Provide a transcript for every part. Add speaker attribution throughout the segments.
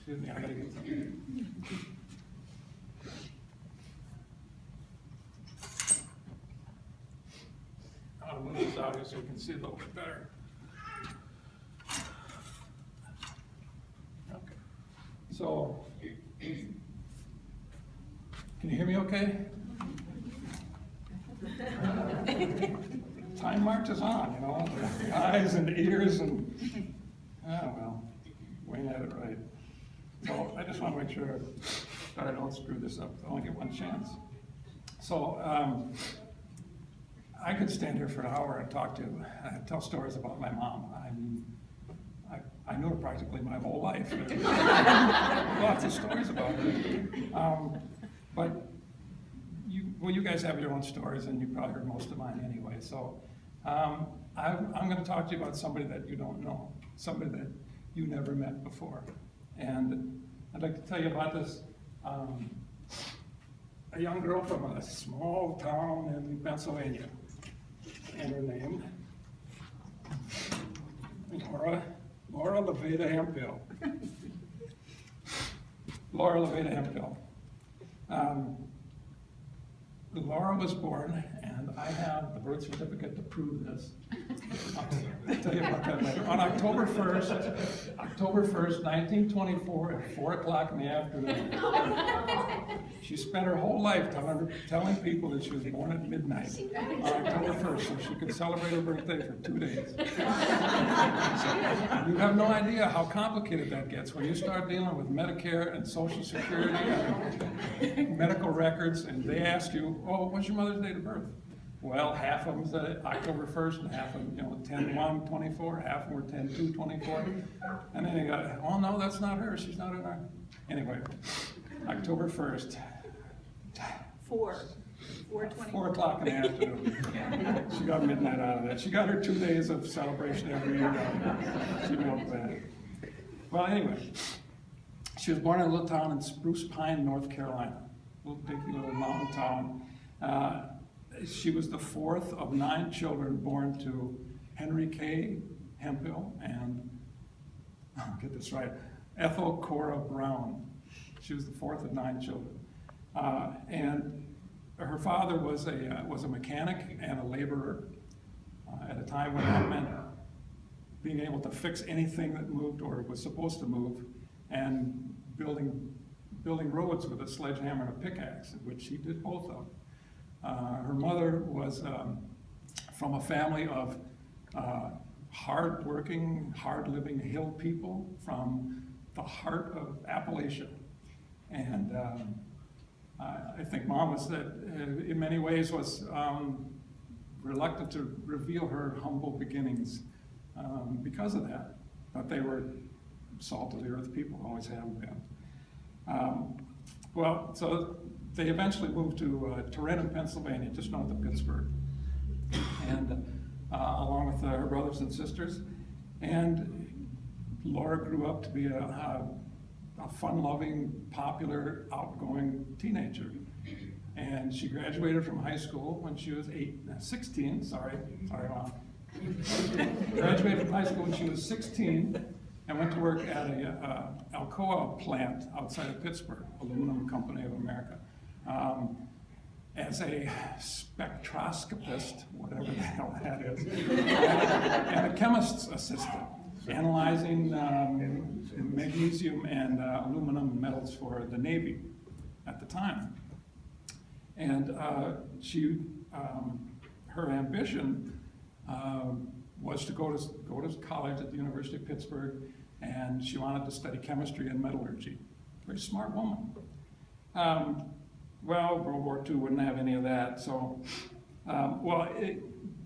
Speaker 1: Excuse me, I gotta get some. I'll move this out here so you can see a little bit better. Okay. So, can you hear me okay? Time marches on, you know, the eyes and the ears and, oh well, Wayne had it right. So I just want to make sure that I don't screw this up. I only get one chance. So I could stand here for an hour and tell stories about my mom. I mean, I know her practically my whole life. Lots of stories about her. But you guys have your own stories, and you probably heard most of mine anyway. So I'm going to talk to you about somebody that you don't know, somebody that you never met before. And I'd like to tell you about this, a young girl from a small town in Pennsylvania. And her name, Laura Levada Hemphill. Laura Levada Hemphill. Laura was born, and I have the birth certificate to prove this. I'll tell you about that later. On October 1st, 1924, at 4 o'clock in the afternoon. She spent her whole life telling people that she was born at midnight on October 1st, so she could celebrate her birthday for 2 days. You have no idea how complicated that gets when you start dealing with Medicare and Social Security and medical records, and they ask you, oh, what's your mother's date of birth? Well, half of them said October 1st, and half of them, 10/1/24, half of them were 10/2/24. And then they got, oh no, that's not her, she's not in our. Anyway, October 1st. 4 o'clock in the afternoon. She got midnight out of that. She got her 2 days of celebration every year. She knows that. Well, anyway, she was born in a little town in Spruce Pine, North Carolina. Little dinky little mountain town. She was the fourth of 9 children born to Henry K. Hemphill and, I'll get this right, Ethel Cora Brown. She was the fourth of 9 children. And her father was a mechanic and a laborer at a time when that meant being able to fix anything that moved or was supposed to move, and building roads with a sledgehammer and a pickaxe, which he did both of. Her mother was from a family of hard-working, hard-living hill people from the heart of Appalachia. And I think Mom was in many ways was reluctant to reveal her humble beginnings because of that. But they were salt of the earth people, always have been. Well, so they eventually moved to Turin, Pennsylvania, just north of Pittsburgh, and along with her brothers and sisters. And Laura grew up to be a fun-loving, popular, outgoing teenager. And she graduated from high school when she was 16, sorry, Mom. Graduated from high school when she was 16 and went to work at a Alcoa plant outside of Pittsburgh, Aluminum Company of America, as a spectroscopist, whatever the hell that is, and a chemist's assistant, analyzing magnesium and aluminum metals for the Navy at the time. And her ambition was to go to college at the University of Pittsburgh, and she wanted to study chemistry and metallurgy. Very smart woman. Well, World War II wouldn't have any of that, so,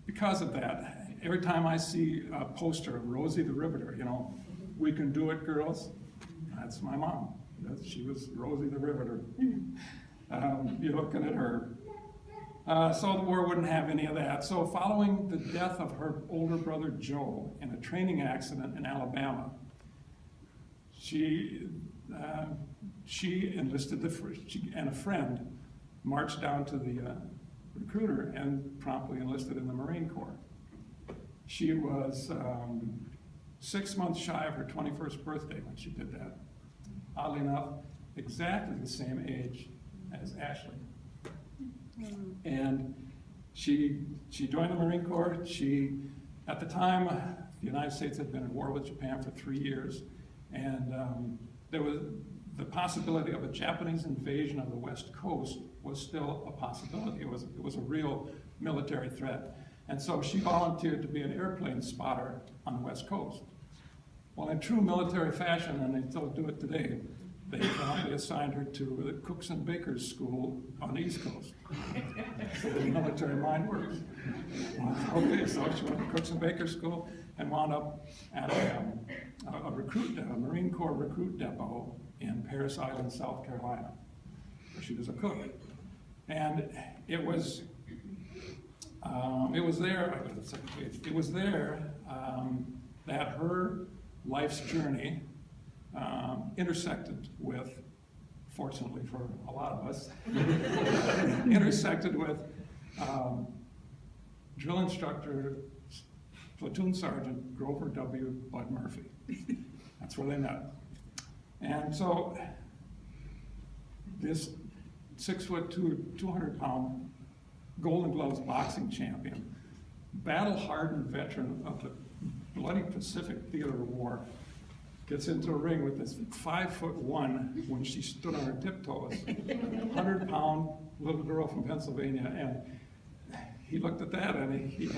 Speaker 1: because of that, every time I see a poster of Rosie the Riveter, we can do it, girls, that's my mom. She was Rosie the Riveter. You're looking at her. So the war wouldn't have any of that. So following the death of her older brother Joe in a training accident in Alabama, she enlisted and a friend marched down to the recruiter and promptly enlisted in the Marine Corps. She was 6 months shy of her 21st birthday when she did that. oddly enough, exactly the same age as Ashley. And she joined the Marine Corps. At the time, the United States had been at war with Japan for 3 years, and there was the possibility of a Japanese invasion of the West Coast was still a possibility. It was a real military threat. And so she volunteered to be an airplane spotter on the West Coast. Well, in true military fashion, and they still do it today, they promptly assigned her to the Cooks and Bakers School on the East Coast. So the military mind works. Okay, so she went to Cooks and Bakers School and wound up at a Marine Corps recruit depot in Parris Island, South Carolina, where she was a cook. And it was there that her life's journey intersected with, fortunately for a lot of us, intersected with drill instructor, platoon sergeant Grover W. Bud Murphy. That's where they met. And so this 6'2", 200-pound Golden Gloves boxing champion, battle-hardened veteran of the bloody Pacific Theater of War, gets into a ring with this 5'1", when she stood on her tiptoes, 100-pound little girl from Pennsylvania, and he looked at that and he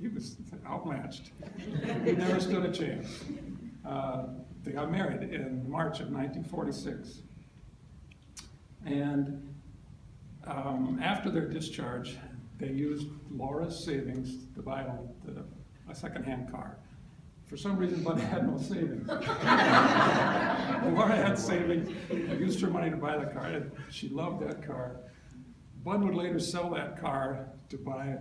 Speaker 1: was outmatched. He never stood a chance. They got married in March of 1946. And after their discharge, they used Laura's savings to buy a second-hand car. For some reason, Bud had no savings. Laura had savings, used her money to buy the car, and she loved that car. Bud would later sell that car to buy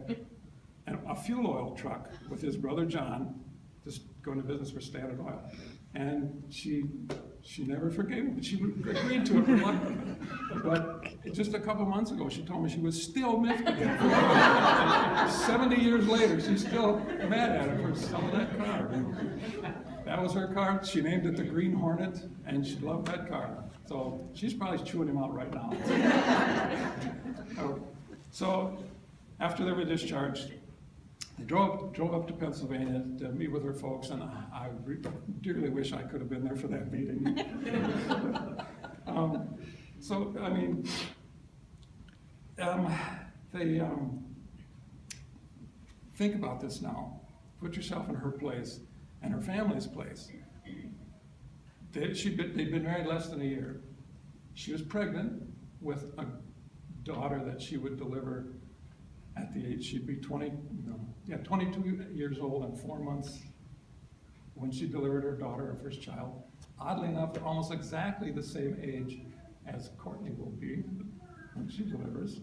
Speaker 1: a fuel oil truck with his brother John, just going to business for Standard Oil. And she never forgave him. She agreed to it reluctantly. But just a couple months ago, she told me she was still miffed at him. 70 years later, she's still mad at him for selling that car. That was her car. She named it the Green Hornet, and she loved that car. So she's probably chewing him out right now. So after they were discharged, they drove up to Pennsylvania to meet with her folks, and I dearly wish I could have been there for that meeting. So, I mean, think about this now. Put yourself in her place and her family's place. They'd been married less than a year. She was pregnant with a daughter that she would deliver at the age, she'd be 22 years old and 4 months when she delivered her daughter, her first child. Oddly enough, they're almost exactly the same age as Courtney will be when she delivers.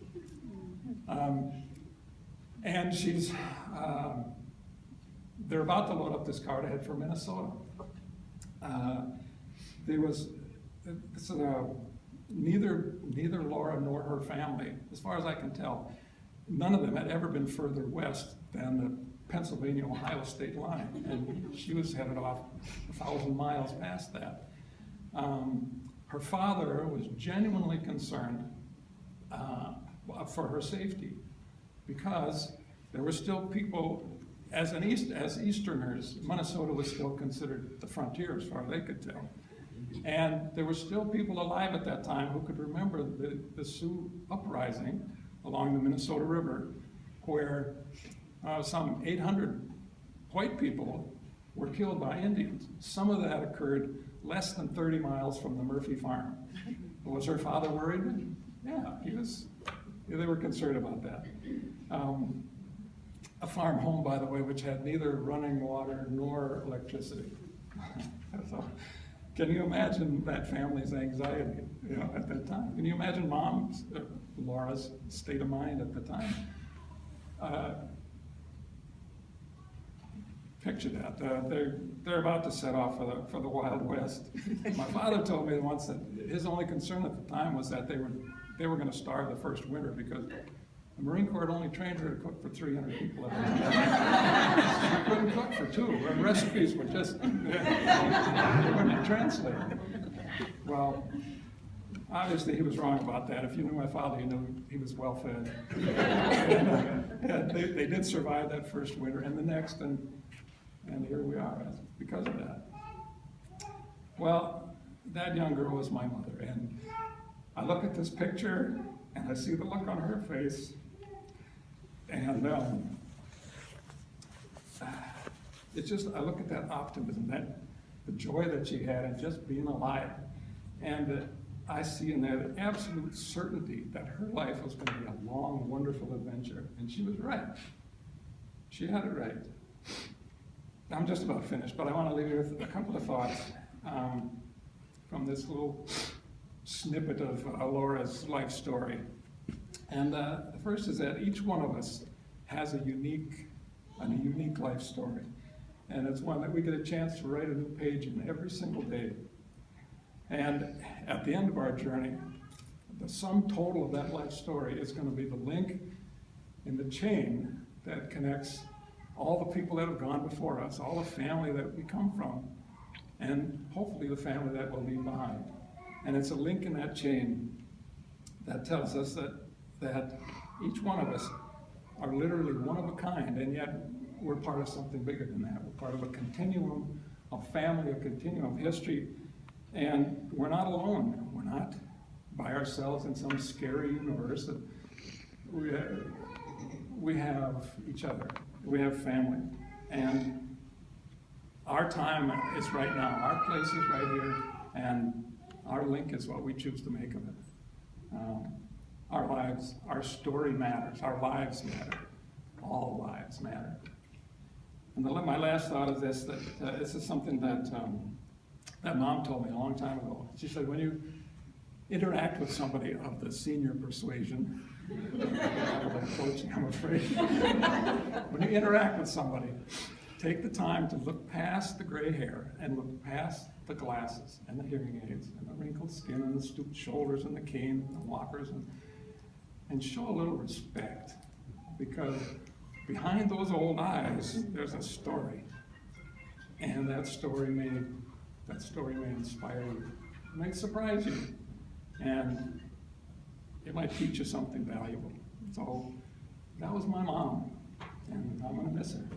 Speaker 1: And they're about to load up this car to head for Minnesota. Neither Laura nor her family, as far as I can tell, none of them had ever been further west than the Pennsylvania-Ohio state line, and she was headed off 1,000 miles past that. Her father was genuinely concerned for her safety, because there were still people, as Easterners, Minnesota was still considered the frontier as far as they could tell. And there were still people alive at that time who could remember the Sioux uprising along the Minnesota River, where some 800 white people were killed by Indians. Some of that occurred less than 30 miles from the Murphy farm. Was her father worried? Yeah, they were concerned about that. A farm home, by the way, which had neither running water nor electricity. So, can you imagine that family's anxiety, at that time? Can you imagine Laura's state of mind at the time? Picture that. They're about to set off for the Wild West. My father told me once that his only concern at the time was that they were going to starve the first winter, because the Marine Corps had only trained her to cook for 300 people at a time. She couldn't cook for 2. Her recipes were just, they wouldn't translate. Well, obviously he was wrong about that. If you knew my father, you knew he was well fed. And, they did survive that first winter and the next, and here we are because of that. Well, that young girl was my mother, and I look at this picture and I see the look on her face, and it's just, I look at that optimism, the joy that she had in just being alive, and I see in there the absolute certainty that her life was going to be a long, wonderful adventure, and she was right. She had it right. I'm just about finished, but I want to leave you with a couple of thoughts from this little snippet of Laura's life story. And the first is that each one of us has a unique life story. And it's one that we get a chance to write a new page in every single day. And at the end of our journey, the sum total of that life story is going to be the link in the chain that connects all the people that have gone before us, all the family that we come from, and hopefully the family that we'll leave behind. And it's a link in that chain that tells us that each one of us are literally one of a kind, and yet we're part of something bigger than that. We're part of a continuum of family, a continuum of history, and we're not alone. We're not by ourselves in some scary universe. We have each other. We have family. And our time is right now. Our place is right here, and our link is what we choose to make of it. Our lives, our story matters. Our lives matter. All lives matter. And my last thought is this, that this is something that Mom told me a long time ago. She said, when you interact with somebody of the senior persuasion, coaching, I'm afraid, when you interact with somebody, take the time to look past the gray hair and look past the glasses and the hearing aids and the wrinkled skin and the stooped shoulders and the cane and the walkers, and show a little respect, because behind those old eyes, there's a story. And that story may inspire you. It might surprise you. And it might teach you something valuable. So that was my mom, and I'm going to miss her.